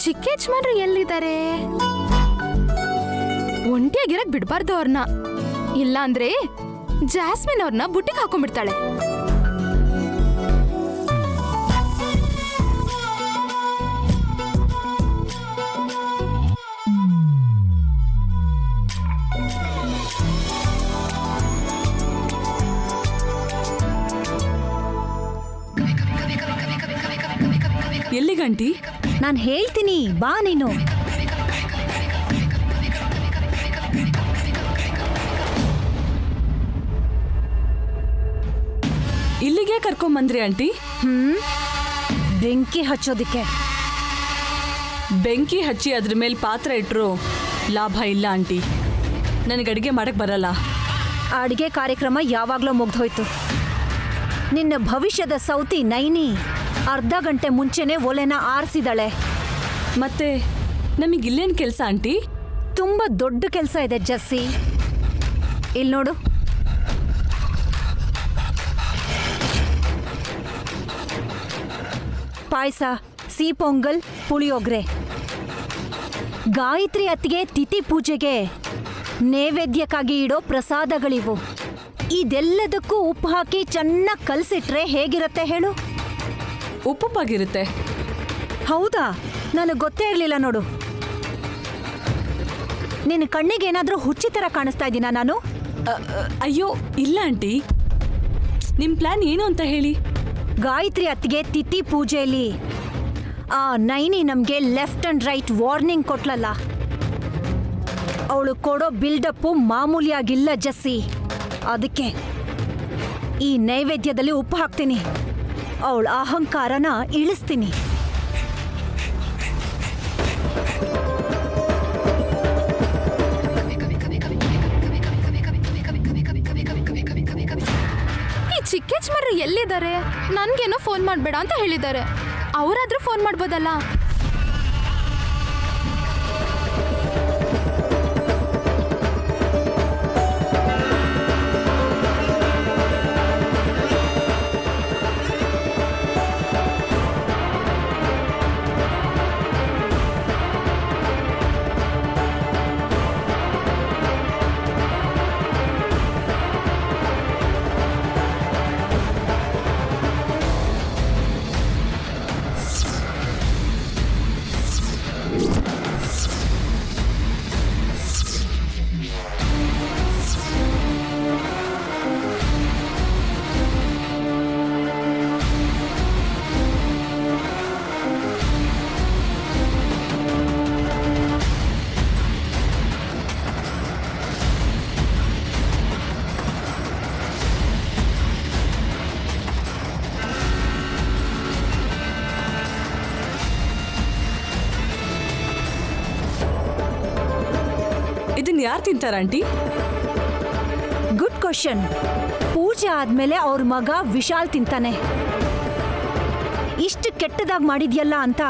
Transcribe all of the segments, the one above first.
ಚಿಕ್ಕ ಯಜಮಾನ್ರು ಎಲ್ಲಿದ್ದಾರೆ? ಒಂಟಿಯಾಗಿರಕ್ ಬಿಡ್ಬಾರ್ದು ಅವ್ರನ್ನ, ಇಲ್ಲ ಅಂದ್ರೆ ಜಾಸ್ಮಿನ್ ಅವ್ರನ್ನ ಬುಟ್ಟಿಗೆ ಹಾಕೊಂಡ್ಬಿಡ್ತಾಳೆ. ಎಲ್ಲಿಗಂಟಿ? ನಾನು ಹೇಳ್ತೀನಿ, ಬಾ ನೀನು. ಇಲ್ಲಿಗೆ ಕರ್ಕೊಂಬಂದ್ರಿ ಆಂಟಿ? ಬೆಂಕಿ ಹಚ್ಚೋದಿಕ್ಕೆ. ಬೆಂಕಿ ಹಚ್ಚಿ ಅದ್ರ ಮೇಲೆ ಪಾತ್ರ ಇಟ್ರು ಲಾಭ ಇಲ್ಲ ಆಂಟಿ. ನನಗೆ ಅಡುಗೆ ಮಾಡಕ್ ಬರಲ್ಲ. ಅಡಿಗೆ ಕಾರ್ಯಕ್ರಮ ಯಾವಾಗ್ಲೂ ಮುಗ್ದೋಯ್ತು. ನಿನ್ನ ಭವಿಷ್ಯದ ಸೌತಿ ನೈನಿ ಅರ್ಧ ಗಂಟೆ ಮುಂಚೆನೆ ಒಲೆನ ಆರಿಸಿದಾಳೆ. ಮತ್ತೆ ನಮಗಿಲ್ಲೇನು ಕೆಲಸ ಆಂಟಿ? ತುಂಬಾ ದೊಡ್ಡ ಕೆಲಸ ಇದೆ ಜಸ್ಸಿ. ಇಲ್ಲಿ ನೋಡು, ಪಾಯಸ, ಸಿಹಿ ಪೊಂಗಲ್, ಪುಳಿಯೋಗ್ರೆ. ಗಾಯತ್ರಿ ಅತ್ತಿಗೆ ತಿಥಿ ಪೂಜೆಗೆ ನೈವೇದ್ಯಕ್ಕಾಗಿ ಇಡೋ ಪ್ರಸಾದಗಳಿವು. ಇದೆಲ್ಲದಕ್ಕೂ ಉಪ್ಪು ಹಾಕಿ ಚೆನ್ನಾಗಿ ಕಲಸಿಟ್ರೆ ಹೇಗಿರುತ್ತೆ ಹೇಳು? ಉಪ್ಪುಪ್ಪಾಗಿರುತ್ತೆ. ಹೌದಾ? ನನಗೆ ಗೊತ್ತೇ ಇರಲಿಲ್ಲ ನೋಡು. ನಿನ್ನ ಕಣ್ಣಿಗೆ ಏನಾದರೂ ಹುಚ್ಚಿ ಥರ ಕಾಣಿಸ್ತಾ ಇದ್ದೀನಾ ನಾನು? ಅಯ್ಯೋ ಇಲ್ಲ ಆಂಟಿ, ನಿಮ್ಮ ಪ್ಲಾನ್ ಏನು ಅಂತ ಹೇಳಿ. ಗಾಯತ್ರಿ ಅತ್ತಿಗೆ ತಿಥಿ ಪೂಜೆಯಲ್ಲಿ ಆ ನೈನಿ ನಮಗೆ ಲೆಫ್ಟ್ ಅಂಡ್ ರೈಟ್ ವಾರ್ನಿಂಗ್ ಕೊಟ್ಲಲ್ಲ, ಅವಳು ಕೊಡೋ ಬಿಲ್ಡಪ್ಪು ಮಾಮೂಲಿಯಾಗಿಲ್ಲ ಜಸ್ಸಿ. ಅದಕ್ಕೆ ಈ ನೈವೇದ್ಯದಲ್ಲಿ ಉಪ್ಪು ಹಾಕ್ತೀನಿ, ಅವಳ ಅಹಂಕಾರನ ಇಳಿಸ್ತೀನಿ. ಈ ಚಿಕ್ಕ ಯಜಮಾನ್ರು ಎಲ್ಲಿದ್ದಾರೆ? ನನ್ಗೇನೋ ಫೋನ್ ಮಾಡ್ಬೇಡ ಅಂತ ಹೇಳಿದ್ದಾರೆ. ಅವರಾದ್ರೂ ಫೋನ್ ಮಾಡ್ಬೋದಲ್ಲ. ಇದನ್ನ ಯಾರು ತಿಂತಾರ ಆಂಟಿ? Good question. ಪೂಜೆ ಆದ್ಮೇಲೆ ಅವ್ರ ಮಗ ವಿಶಾಲ್ ತಿಂತಾನೆ. ಇಷ್ಟು ಕೆಟ್ಟದಾಗಿ ಮಾಡಿದ್ಯಲ್ಲ ಅಂತ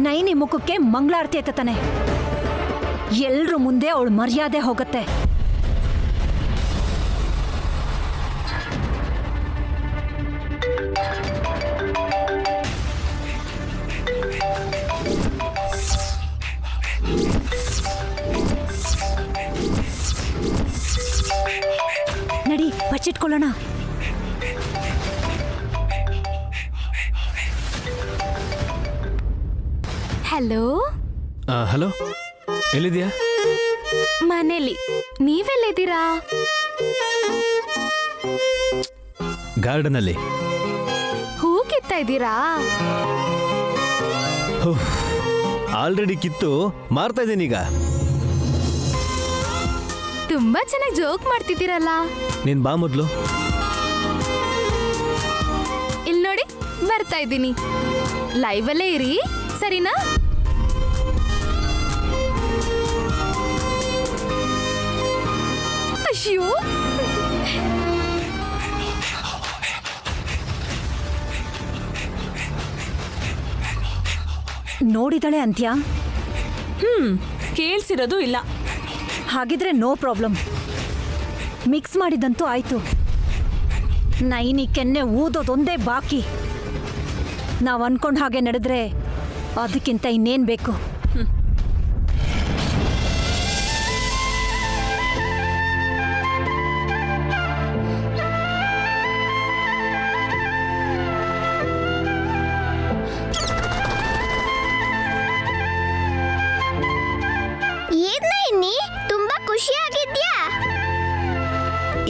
ನೈನಿ ಮುಖಕ್ಕೆ ಮಂಗಳಾರತಿ ಎತ್ತಾನೆ. ಎಲ್ರ ಮುಂದೆ ಅವಳ ಮರ್ಯಾದೆ ಹೋಗತ್ತೆ. ನಡಿ ಬಚ್ಚಿಟ್ಕೊಳ್ಳೋಣ. ಹಲೋ. ಹಲೋ, ಎಲ್ಲಿದ್ಯಾ? ಮನೇಲಿ. ನೀವೆಲ್ಲಿದ್ದೀರಾ? ಗಾರ್ಡನಲ್ಲಿ. ಹೂ ಕಿತ್ತಾ ಇದ್ದೀರಾ? ಆಲ್ರೆಡಿ ಕಿತ್ತು ಮಾರ್ತಾ ಇದ್ದೀನಿ ಈಗ. ತುಂಬಾ ಚೆನ್ನಾಗಿ ಜೋಕ್ ಮಾಡ್ತಿದ್ದೀರಲ್ಲ. ನೀನ್ ಬಾ ಮೊದ್ಲು. ಇಲ್ಲಿ ನೋಡಿ, ಬರ್ತಾ ಇದ್ದೀನಿ. ಲೈವ್ ಅಲ್ಲೇ ಇರಿ, ಸರಿನಾ? ಅಯ್ಯೋ, ನೋಡಿದಳೆ ಅಂತ್ಯ? ಕೇಳಿಸಿರೋದು ಇಲ್ಲ. ಹಾಗಿದ್ರೆ ನೋ ಪ್ರಾಬ್ಲಮ್. ಮಿಕ್ಸ್ ಮಾಡಿದಂತೂ ಆಯ್ತು. ನೈನಿ ಕೆನ್ನೆ ಊದೋದೊಂದೇ ಬಾಕಿ. ನಾವು ಅನ್ಕೊಂಡ ಹಾಗೆ ನಡೆದ್ರೆ ಅದಕ್ಕಿಂತ ಇನ್ನೇನ್ ಬೇಕು? ಏನ್ ತುಂಬಾ ಖುಷಿಯಾಗಿದ್ಯಾ?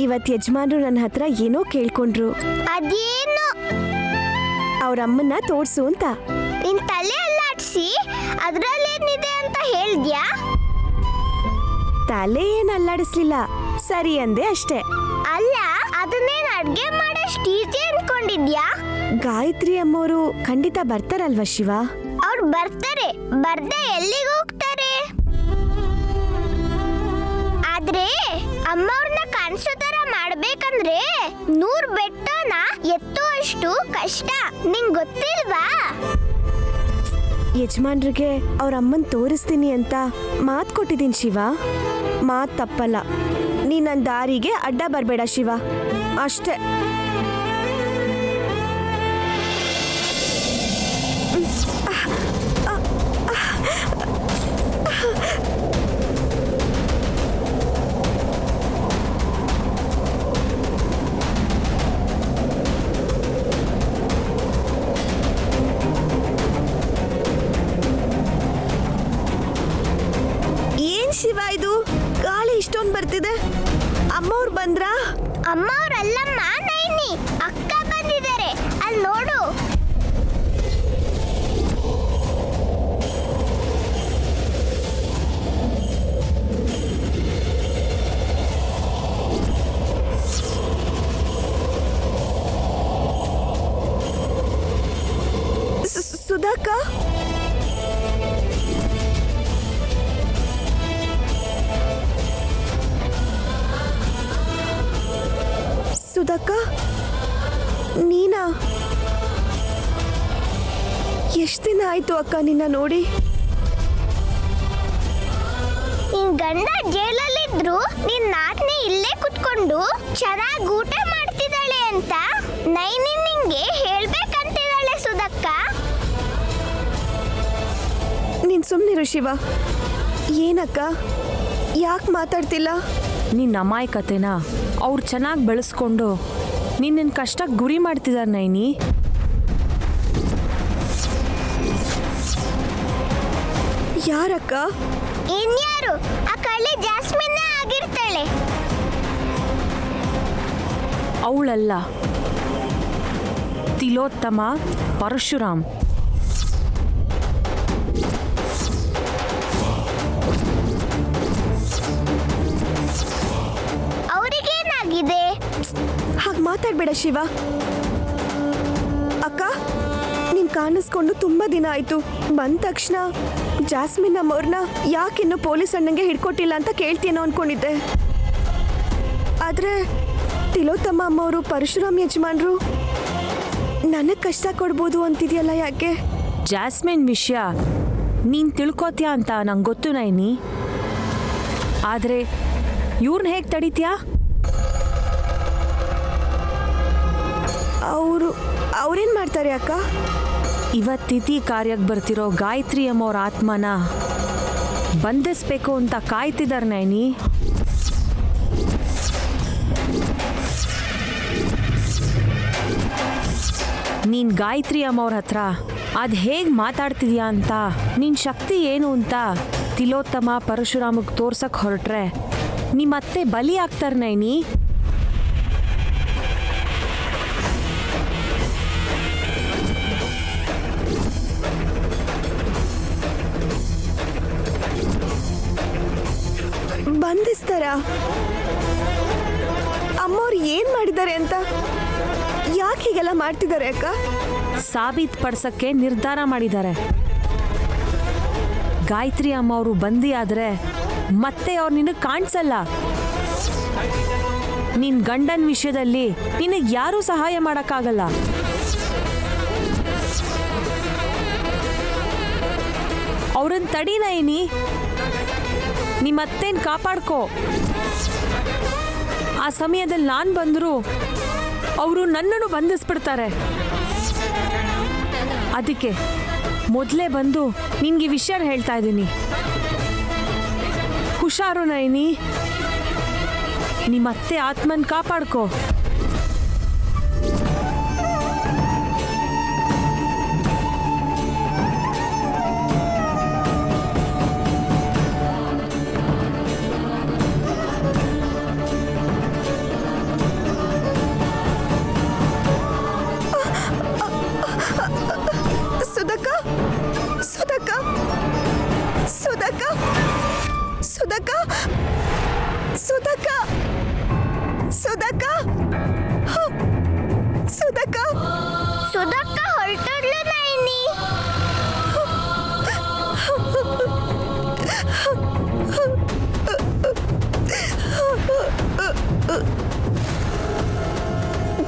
ಇವತ್ತು ಯಜಮಾನ್ರು ನನ್ನ ಹತ್ರ ಏನೋ ಕೇಳ್ಕೊಂಡ್ರು. ಅದೇನು? ಅವ್ರ ಅಮ್ಮನ್ನ ತೋರ್ಸು ಅಂತ. ನಿನ್ ತಲೆ ಅಲ್ಲಾಡ್ಸಿ ಅದ್ರಲ್ಲೇನಿದೆ ಅಂತ ಹೇಳ್ದ್ಯಾ? ತಲೆ ಏನ್ ಅಲ್ಲಾಡಿಸ್ಲಿಲ್ಲ, ಸರಿ ಅಂದೆ ಅಷ್ಟೇ. ಅಲ್ಲ, ಅದನ್ನೇನ್ ಅಡ್ಗೆ ಮಾಡಷ್ಟು ಈಸಿ ಅನ್ಕೊಂಡಿದ್ಯಾ? ಗಾಯತ್ರಿ ಅಮ್ಮೋರು ಖಂಡಿತ ಬರ್ತಾರಲ್ವಾ ಶಿವ? ಅವ್ರು ಬರ್ತಾರೆ, ಬರ್ದೆ ಎಲ್ಲಿಗೆ ಹೋಗ್ತಾರೆ? ಆದ್ರೆ ಅಮ್ಮವ್ರನ್ನ ಕಾಣಿಸೋ ತರ ಮಾಡ್ಬೇಕಂದ್ರೆ 100 ಬೆಟ್ಟನ ಎತ್ತುವಷ್ಟು ಕಷ್ಟ. ನಿಂಗ್ ಗೊತ್ತಿಲ್ವಾ? ಯಜಮಾನ್ರಿಗೆ ಅವ್ರ ಅಮ್ಮನ್ ತೋರಿಸ್ತೀನಿ ಅಂತ ಮಾತ್ ಕೊಟ್ಟಿದ್ದೀನಿ ಶಿವ. ಮಾತ್ ತಪ್ಪಲ್ಲ. ನೀ ನನ್ನ ದಾರಿಗೆ ಅಡ್ಡ ಬರಬೇಡ ಶಿವ, ಅಷ್ಟೇ. ಶಿವ, ಇದು ಗಾಳಿ ಇಷ್ಟೊಂದು ಬರ್ತಿದೆ. ಅಮ್ಮವ್ರು ಬಂದ್ರಾ? ಅಮ್ಮವ್ರಲ್ಲಮ್ಮ, ನೈನಿ ಅಕ್ಕ ಬಂದಿದ್ದಾರೆ. ಅಲ್ಲಿ ನೋಡು. ಸುಧಾಕ, ಸುಧಾಕ, ನೀನಾ? ಎಷ್ಟು ದಿನ ಆಯ್ತು ಅಕ್ಕ ನಿನ್ನ ನೋಡಿ. ನಿನ್ ಗಂಡ ಜೈಲಲ್ಲಿದ್ರು ನಿನ್ ನಾದ್ನಿ ಇಲ್ಲೇ ಕುತ್ಕೊಂಡು ಚೆನ್ನಾಗಿ ಊಟ ಮಾಡ್ತಿದ್ದಾಳೆ ಅಂತ ನೈನಿ ನಿಂಗೆ ಹೇಳ್ಬೇಕಂತಿದ್ದಾಳೆ ಸುಧಕ್ಕ. ನೀನ್ ಸುಮ್ಮನಿರು ಶಿವ. ಏನಕ್ಕ, ಯಾಕೆ ಮಾತಾಡ್ತಿಲ್ಲ? ನಿನ್ನ ಅಮಾಯಕತೆನ ಅವ್ರು ಚೆನ್ನಾಗಿ ಬೆಳೆಸ್ಕೊಂಡು ನಿನ್ನ ಕಷ್ಟಕ್ಕೆ ಗುರಿ ಮಾಡ್ತಿದ್ದಾರೆ ನೈನಿ. ಯಾರಕ್ಕ? ಇನ್ಯಾರು? ಆ ಕಳ್ಳಿ ಜಾಸ್ಮಿನ್ ಆಗಿರ್ತಾಳೆ. ಅವಳಲ್ಲ, ತಿಲೋತ್ತಮ ಪರಶುರಾಮ್. ಅವ್ರಿಗೇನಾಗಿದೆ? ಹಾಗೆ ಮಾತಾಡ್ಬೇಡ ಶಿವ. ಅಕ್ಕ, ನೀನ್ ಕಾಣಿಸ್ಕೊಂಡು ತುಂಬಾ ದಿನ ಆಯ್ತು. ಬಂದ ತಕ್ಷಣ ಜಾಸ್ಮಿನ್ ಅಮ್ಮವ್ರನ್ನ ಯಾಕಿನ್ನು ಪೊಲೀಸ್ ಅಣ್ಣಂಗೆ ಹಿಡ್ಕೊಟ್ಟಿಲ್ಲ ಅಂತ ಕೇಳ್ತೀನೋ ಅನ್ಕೊಂಡಿದ್ದೆ. ಆದ್ರೆ ತಿಲೋತ್ತಮ ಅಮ್ಮವರು ಪರಶುರಾಮ್ ಯಜಮಾನ್ರು ನನಗೆ ಕಷ್ಟ ಕೊಡ್ಬೋದು ಅಂತಿದ್ಯಲ್ಲ, ಯಾಕೆ? ಜಾಸ್ಮಿನ್ ವಿಷಯ ನೀನು ತಿಳ್ಕೊತೀಯ ಅಂತ ನಂಗೆ ಗೊತ್ತು ನೈನಿ. ಆದರೆ ಇವ್ರನ್ನ ಹೇಗೆ ತಡಿತೀಯಾ? ಅವ್ರೇನ್ ಮಾಡ್ತಾರೆ ಅಕ್ಕ? ಇವತ್ತಿತಿ ಕಾರ್ಯಕ್ಕೆ ಬರ್ತಿರೋ ಗಾಯತ್ರಿ ಅಮ್ಮವ್ರ ಆತ್ಮನ ಬಂಧಿಸ್ಬೇಕು ಅಂತ ಕಾಯ್ತಿದ್ದಾರೆ ನೈನಿ. ನೀನು ಗಾಯತ್ರಿ ಅಮ್ಮವ್ರ ಹತ್ರ ಅದು ಹೇಗೆ ಮಾತಾಡ್ತಿದ್ಯಾ ಅಂತ, ನಿನ್ನ ಶಕ್ತಿ ಏನು ಅಂತ ತಿಲೋತ್ತಮ ಪರಶುರಾಮಗೆ ತೋರ್ಸಕ್ಕೆ ಹೊರಟ್ರೆ ನಿಮ್ಮತ್ತೆ ಬಲಿ ಆಗ್ತಾರೆ ನೈನಿ. ಬಂಧಿಸ್ತಾರ? ಅಮ್ಮವ್ರು ಏನ್ ಮಾಡಿದ್ದಾರೆ ಅಂತ, ಯಾಕೆ ಹೀಗೆಲ್ಲ ಮಾಡ್ತಿದ್ದಾರೆ ಅಕ್ಕ? ಸಾಬೀತು ಪಡಿಸಕ್ಕೆ ನಿರ್ಧಾರ ಮಾಡಿದ್ದಾರೆ. ಗಾಯತ್ರಿ ಅಮ್ಮ ಅವರು ಬಂದಿ ಆದ್ರೆ ಮತ್ತೆ ಅವ್ರು ನಿನಗೆ ಕಾಣಿಸಲ್ಲ. ನಿನ್ ಗಂಡನ ವಿಷಯದಲ್ಲಿ ನಿನಗೆ ಯಾರೂ ಸಹಾಯ ಮಾಡೋಕ್ಕಾಗಲ್ಲ. ಅವ್ರನ್ನ ತಡಿ ನೈನಿ, ನಿಮ್ಮತ್ತೇನು ಕಾಪಾಡ್ಕೋ. ಆ ಸಮಯದಲ್ಲಿ ನಾನು ಬಂದರೂ ಅವರು ನನ್ನನ್ನು ಬಂಧಿಸ್ಬಿಡ್ತಾರೆ. ಅದಕ್ಕೆ ಮೊದಲೇ ಬಂದು ನಿನ್ಗೆ ಈ ವಿಷಯ ಹೇಳ್ತಾ ಇದ್ದೀನಿ. ಹುಷಾರು ನಯನಿ, ನಿಮ್ಮತ್ತೆ ಆತ್ಮನ್ ಕಾಪಾಡ್ಕೋ. ಸುಧಾಕ ಸುಧಾಕ ಸುಧಾಕ ಸುಧಾಕ ಸುಧಾಕ ಸುಧಾಕ ಸುಧಾಕ ಸುಧಕ್ಕ ಹೊರಟೋದ್ಲು ನೈನಿ.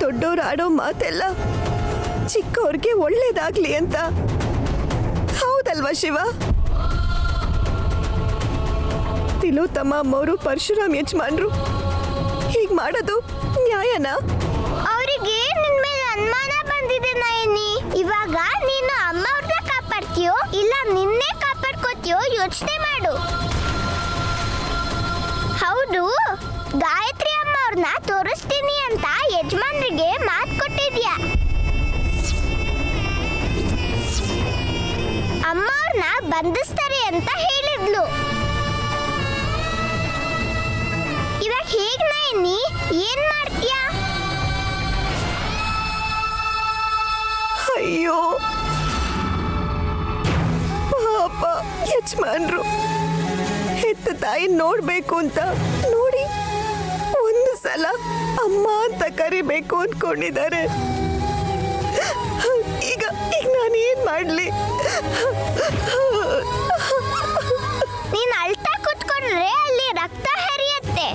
ದೊಡ್ಡವ್ರು ಆಡೋ ಮಾತೆಲ್ಲ ಚಿಕ್ಕವ್ರಿಗೆ ಒಳ್ಳೇದಾಗ್ಲಿ ಅಂತ. ಹೌದಲ್ವಾ ಶಿವ? ತಿಲೋತ್ತಮ ಅಮ್ಮವರು ಪರಶುರಾಮ್ ಯಜಮಾನ್ರು ಹೀಗ್ ಮಾಡೋದು ನ್ಯಾಯನಾ? ಅವರಿಗೆ ನಿನ್ ಮೇಲೆ ಅನುಮಾನ ಬಂದಿದೆ ನೈನಿ. ಇವಾಗ ನೀನು ಅಮ್ಮವ್ರನ್ನ ಕಾಪಾಡ್ತೀಯೋ ಇಲ್ಲ ನಿನ್ನೆ ಕಾಪಾಡ್ಕೋತೀಯೋ ಯೋಚನೆ ಮಾಡು. ಹೌದು, ಗಾಯತ್ರಿ ಅಮ್ಮವ್ರನ್ನ ತೋರಿಸ್ತೀನಿ ಅಂತ ಯಜಮಾನ್ರಿಗೆ ಮಾತು ಕೊಟ್ಟಿದ್ಯಾ. ಅಮ್ಮವ್ರನ್ನ ಬಂಧಿಸ್ತಾರೆ ಅಂತ ಹೇಳಿದ್ಲು. ಇವಾಗ ಹೇಗ್ ನೈನಿ, ಏನ್ ಮಾಡ್ತೀಯಾ? ಅಯ್ಯೋ ಪಾಪ ಯಜಮಾನ್ರು ಹೆತ್ತ ತಾಯಿ ನೋಡ್ಬೇಕು ಅಂತ ನೋಡಿ ಒಂದು ಸಲ ಅಮ್ಮ ಅಂತ ಕರಿಬೇಕು ಅನ್ಕೊಂಡಿದ್ದಾರೆ. ಈಗ ಈಗ ನಾನು ಏನ್ ಮಾಡ್ಲಿ? ನೀನ್ ಅಳ್ತಾ ಕುತ್ಕೊಂಡ್ರೆ ಅಲ್ಲಿ ರಕ್ತ ಹರಿಯತ್ತೆ.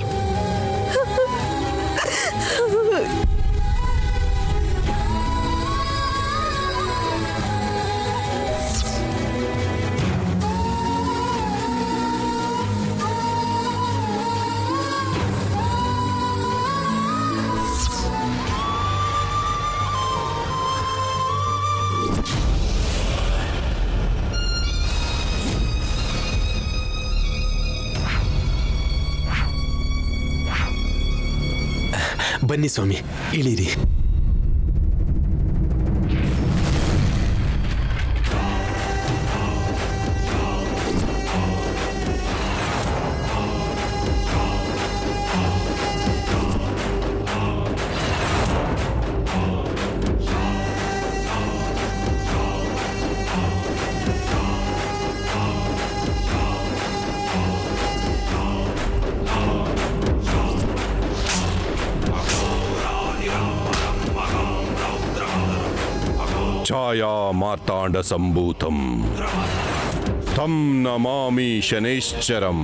ಬನ್ನಿ ಸ್ವಾಮಿ, ಇಳಿರಿ. ಛಾಯಾ ಮಾರ್ತಾಂಡ ಸಂಭೂತಂ ತಂ ನಮಾಮಿ ಶನೈಶ್ಚರಂ.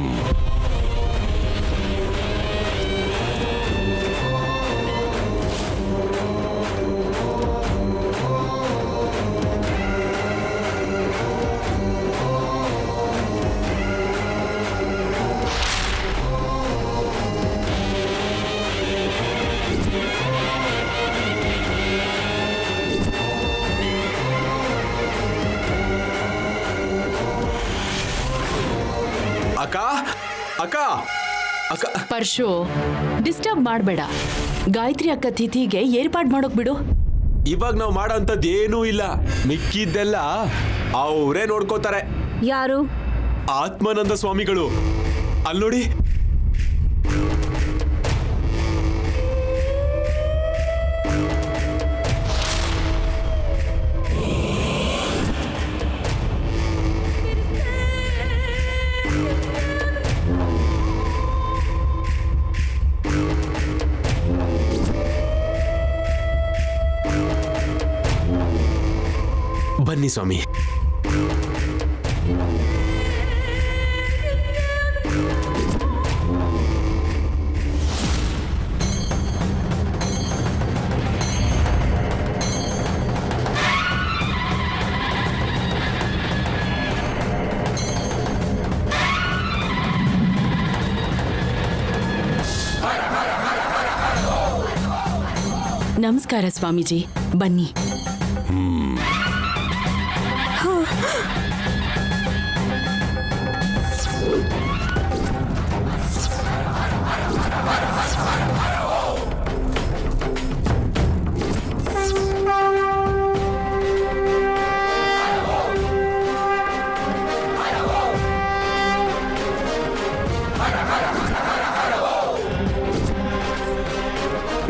ಅಕ್ಕ ಅಕ್ಕ ಅಕ್ಕ, ಪರ್ಶು, ಡಿಸ್ಟರ್ಬ್ ಮಾಡಬೇಡ. ಗಾಯತ್ರಿ ಅಕ್ಕ ತಿಥಿಗೆ ಏರ್ಪಾಡು ಮಾಡೋಕ್ ಬಿಡು. ಇವಾಗ ನಾವು ಮಾಡೋ ಅಂಥದ್ದು ಏನೂ ಇಲ್ಲ. ಮಿಕ್ಕಿದ್ದೆಲ್ಲ ಅವರೇ ನೋಡ್ಕೋತಾರೆ. ಯಾರು? ಆತ್ಮಾನಂದ ಸ್ವಾಮಿಗಳು. ಅಲ್ಲಿ ನೋಡಿ. ಬನ್ನಿ ಸ್ವಾಮಿ. ನಮಸ್ಕಾರ ಸ್ವಾಮೀಜಿ, ಬನ್ನಿ.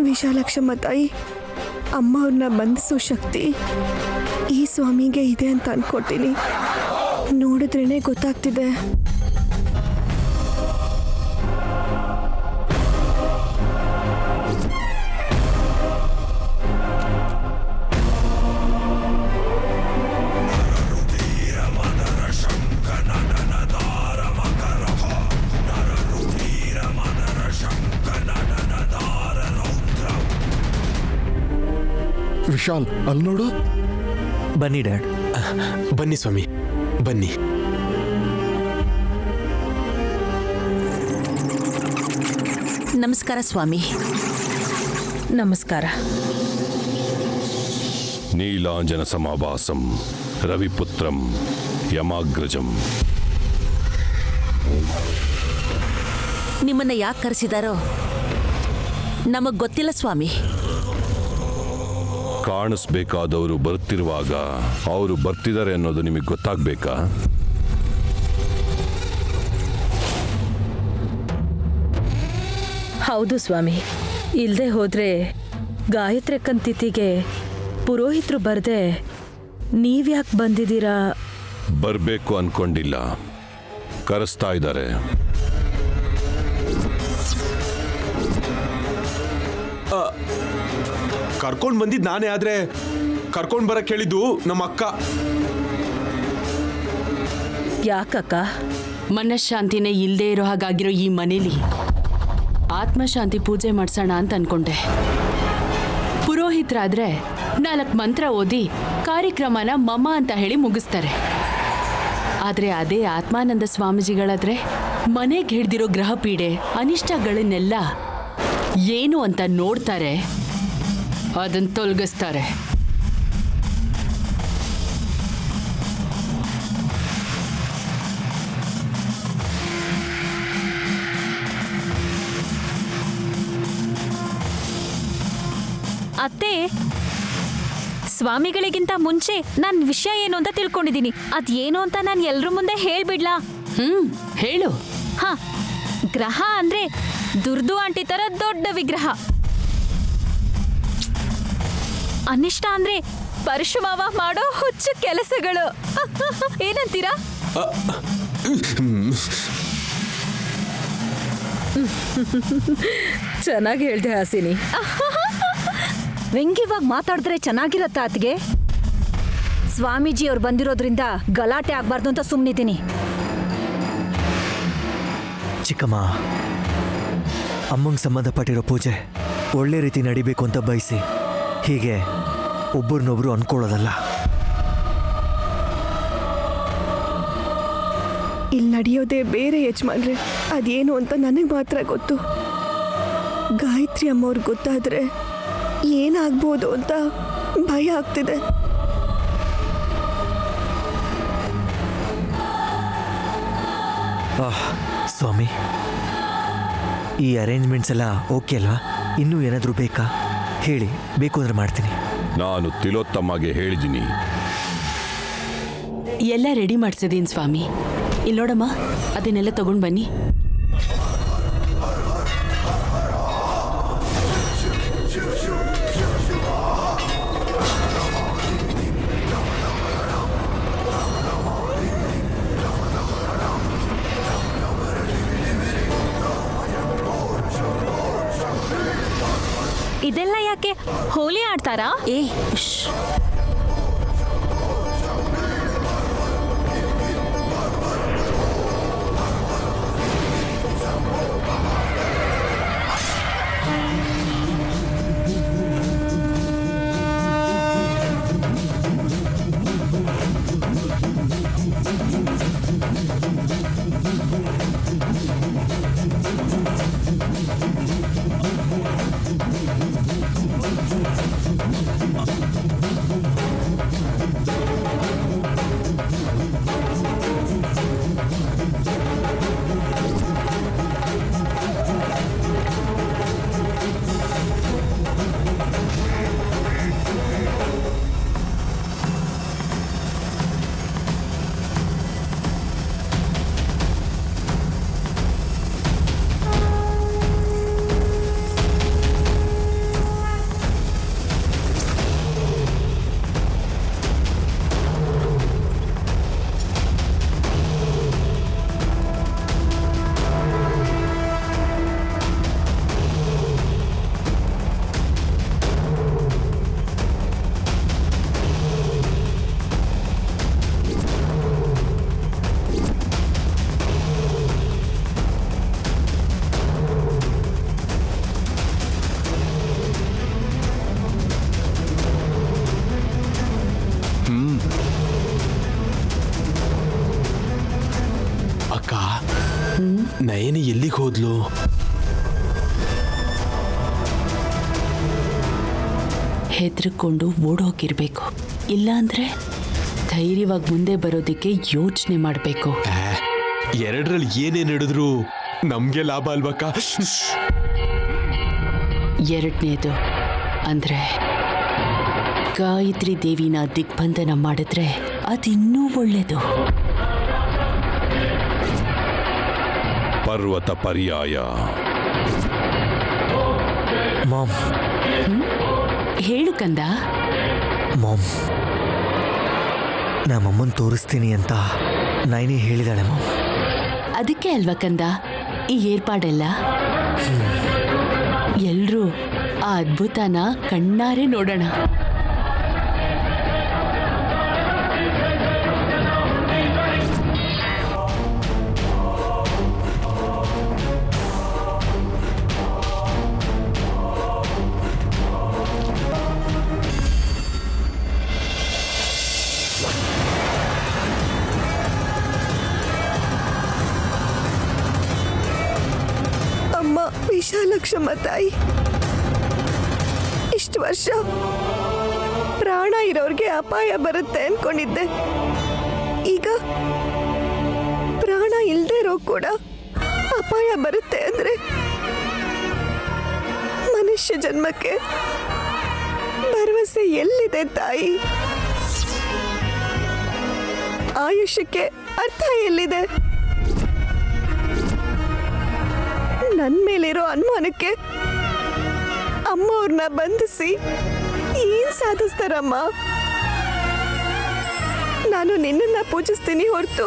ವಿಶಾಲಕ್ಷಮ್ಮ ತಾಯಿ, ಅಮ್ಮ ಅವ್ರನ್ನ ಬಂಧಿಸೋ ಶಕ್ತಿ ಈ ಸ್ವಾಮಿಗೆ ಇದೆ ಅಂತ ಅನ್ಕೊತೀನಿ. ನೋಡಿದ್ರೇನೆ ಗೊತ್ತಾಗ್ತಿದೆ. ವಿಶಾಲ್, ಅಲ್ಲಿ ನೋಡು. ಬನ್ನಿ ಡ್ಯಾಡ್. ಬನ್ನಿ ಸ್ವಾಮಿ, ಬನ್ನಿ. ನಮಸ್ಕಾರ ಸ್ವಾಮಿ. ನಮಸ್ಕಾರ. ನೀಲಾಂಜನ ಸಮಾಭಾಸಂ ರವಿಪುತ್ರಂ ಯಮಾಗ್ರಜಂ. ನಿಮ್ಮನ್ನ ಯಾಕೆ ಕರೆಸಿದಾರೋ ನಮಗ್ ಗೊತ್ತಿಲ್ಲ ಸ್ವಾಮಿ. ಕಾಣಿಸ್ಬೇಕಾದವರು ಬರ್ತಿರುವಾಗ ಅವರು ಬರ್ತಿದ್ದಾರೆ ಅನ್ನೋದು ನಿಮಗೆ ಗೊತ್ತಾಗ್ಬೇಕಾ? ಹೌದು ಸ್ವಾಮಿ. ಇಲ್ಲದೆ ಹೋದ್ರೆ ಗಾಯತ್ರಿ ಕಂತಿತಿಗೆ ಪುರೋಹಿತರು ಬರ್ದೆ ನೀವ್ಯಾಕೆ ಬಂದಿದ್ದೀರಾ? ಬರಬೇಕು ಅನ್ಕೊಂಡಿಲ್ಲ, ಕರೆಸ್ತಾ ಇದ್ದಾರೆ. ಕರ್ಕೊಂಡ್ ಬಂದಿದ್ ನಾನೇ, ಆದ್ರೆ ಕರ್ಕೊಂಡ್ ಬರಕ್ ಹೇಳಿದ್ದು ನಮ್ಮ ಅಕ್ಕ. ಯಾಕಕ್ಕ? ಮನಃಶಾಂತಿನೇ ಇಲ್ಲದೆ ಇರೋ ಹಾಗಾಗಿರೋ ಈ ಮನೇಲಿ ಆತ್ಮಶಾಂತಿ ಪೂಜೆ ಮಾಡ್ಸೋಣ ಅಂತ ಅನ್ಕೊಂಡೆ. ಪುರೋಹಿತರಾದ್ರೆ 4 ಮಂತ್ರ ಓದಿ ಕಾರ್ಯಕ್ರಮನ ಮಮ ಅಂತ ಹೇಳಿ ಮುಗಿಸ್ತಾರೆ. ಆದ್ರೆ ಅದೇ ಆತ್ಮಾನಂದ ಸ್ವಾಮೀಜಿಗಳಾದ್ರೆ ಮನೆಗೆ ಹಿಡ್ದಿರೋ ಗ್ರಹ ಪೀಡೆ ಅನಿಷ್ಟಗಳನ್ನೆಲ್ಲ ಏನು ಅಂತ ನೋಡ್ತಾರೆ, ಅದನ್ನ ತೊಲಗಿಸ್ತಾರೆ. ಅತ್ತೆ, ಸ್ವಾಮಿಗಳಿಗಿಂತ ಮುಂಚೆ ನಾನು ವಿಷಯ ಏನು ಅಂತ ತಿಳ್ಕೊಂಡಿದ್ದೀನಿ. ಅದೇನು ಅಂತ ನಾನು ಎಲ್ರ ಮುಂದೆ ಹೇಳ್ಬಿಡ್ಲಾ? ಹೇಳು. ಹಾ, ಗ್ರಹ ಅಂದ್ರೆ ದುರ್ದು ಆಂಟಿ ತರ ದೊಡ್ಡ ವಿಗ್ರಹ. ಅನಿಷ್ಟ ಅಂದ್ರೆ ಪರಶುಮಾವ ಮಾಡೋ ಹುಚ್ಚು ಕೆಲಸಗಳು. ಏನಂತೀರಾ? ಚೆನ್ನಾಗಿ ಹೇಳ್ದೆ ಹಾಸಿನಿ. ವ್ಯಂಗ್ಯವಾಗಿ ಮಾತಾಡಿದ್ರೆ ಚೆನ್ನಾಗಿರತ್ತ ಅತ್ಗೆ? ಸ್ವಾಮೀಜಿ ಅವ್ರು ಬಂದಿರೋದ್ರಿಂದ ಗಲಾಟೆ ಆಗ್ಬಾರ್ದು ಅಂತ ಸುಮ್ಮನಿದ್ದೀನಿ. ಚಿಕ್ಕಮ್ಮ, ಅಮ್ಮಂಗೆ ಸಂಬಂಧಪಟ್ಟಿರೋ ಪೂಜೆ ಒಳ್ಳೆ ರೀತಿ ನಡಿಬೇಕು ಅಂತ ಬಯಸಿ ಹೀಗೆ ಒಬ್ಬರನ್ನೊಬ್ರು ಅನ್ಕೊಳ್ಳೋದಲ್ಲ. ಇಲ್ಲಿ ನಡೆಯೋದೇ ಬೇರೆ ಯಜಮಾನ್ರೆ. ಅದೇನು ಅಂತ ನನಗೆ ಮಾತ್ರ ಗೊತ್ತು. ಗಾಯತ್ರಿ ಅಮ್ಮವ್ರಿಗೆ ಗೊತ್ತಾದ್ರೆ ಏನಾಗ್ಬೋದು ಅಂತ ಭಯ ಆಗ್ತಿದೆ. ಸ್ವಾಮಿ, ಈ ಅರೇಂಜ್ಮೆಂಟ್ಸ್ ಎಲ್ಲ ಓಕೆ ಅಲ್ವಾ? ಇನ್ನೂ ಏನಾದರೂ ಬೇಕಾ ಹೇಳಿ, ಬೇಕು ಅಂದ್ರೆ ಮಾಡ್ತೀನಿ. ನಾನು ತಿಲೋತ್ತಮಗೆ ಹೇಳಿದ್ದೀನಿ. ಎಲ್ಲ ರೆಡಿ ಮಾಡ್ಸಿದೀನಿ ಸ್ವಾಮಿ. ಇಲ್ಲಿ ನೋಡಮ್ಮ, ಅದನ್ನೆಲ್ಲ ತಗೊಂಡು ಬನ್ನಿ. ಇದೆಲ್ಲ ಯಾಕೆ? ಹೋಲಿ ಆಡ್ತಾರಾ? ನಯನಿ ಎಲ್ಲಿಗೆ ಹೋದ್ಲು? ಹೆದರ್ಕೊಂಡು ಓಡೋಗಿರ್ಬೇಕು. ಇಲ್ಲಾಂದ್ರೆ ಧೈರ್ಯವಾಗಿ ಮುಂದೆ ಬರೋದಕ್ಕೆ ಯೋಚನೆ ಮಾಡಬೇಕು. ಎರಡರಲ್ಲಿ ಏನೇನು ಹಿಡಿದ್ರು ನಮ್ಗೆ ಲಾಭ ಅಲ್ವಕ್ಕ? ಎರಡನೇದು ಅಂದ್ರೆ ಗಾಯತ್ರಿ ದೇವಿನ ದಿಗ್ಬಂಧನ ಮಾಡಿದ್ರೆ ಅದಿನ್ನೂ ಒಳ್ಳೇದು. ಪರ್ವತ ಪರ್ಯಾಯ. ಮಾಮ್. ಹೇಳು ಕಂದ. ಮಾಮ್, ನಮ್ಮಮ್ಮನ ತೋರಿಸ್ತೀನಿ ಅಂತ ನೈನಿ ಹೇಳಿದಾಳೆ ಮಾಮ್. ಅದಕ್ಕೆ ಅಲ್ವಾ ಕಂದ ಈ ಏರ್ಪಾಡೆಲ್ಲ. ಎಲ್ರೂ ಆ ಅದ್ಭುತನ ಕಣ್ಣಾರೆ ನೋಡೋಣ. ಅಮ್ಮ ವಿಶಾಲಕ್ಷಮ್ಮ ತಾಯಿ, ಇಷ್ಟು ವರ್ಷ ಪ್ರಾಣ ಇರೋರ್ಗೆ ಅಪಾಯ ಬರುತ್ತೆ ಅನ್ಕೊಂಡಿದ್ದೆ. ಈಗ ಪ್ರಾಣ ಇಲ್ದೇ ಇರೋ ಕೂಡ ಅಪಾಯ ಬರುತ್ತೆ ಅಂದ್ರೆ ಮನುಷ್ಯ ಜನ್ಮಕ್ಕೆ ಭರವಸೆ ಎಲ್ಲಿದೆ ತಾಯಿ? ಆಯುಷ್ಯಕ್ಕೆ ಅರ್ಥ ಎಲ್ಲಿದೆ? ನನ್ನ ಮೇಲಿರೋ ಅನುಮಾನಕ್ಕೆ ಅಮ್ಮ ಅವ್ರನ್ನ ಬಂಧಿಸಿ ಏನ್ ಸಾಧಿಸ್ತಾರಮ್ಮ? ನಾನು ನಿನ್ನನ್ನ ಪೂಜಿಸ್ತೀನಿ ಹೊರತು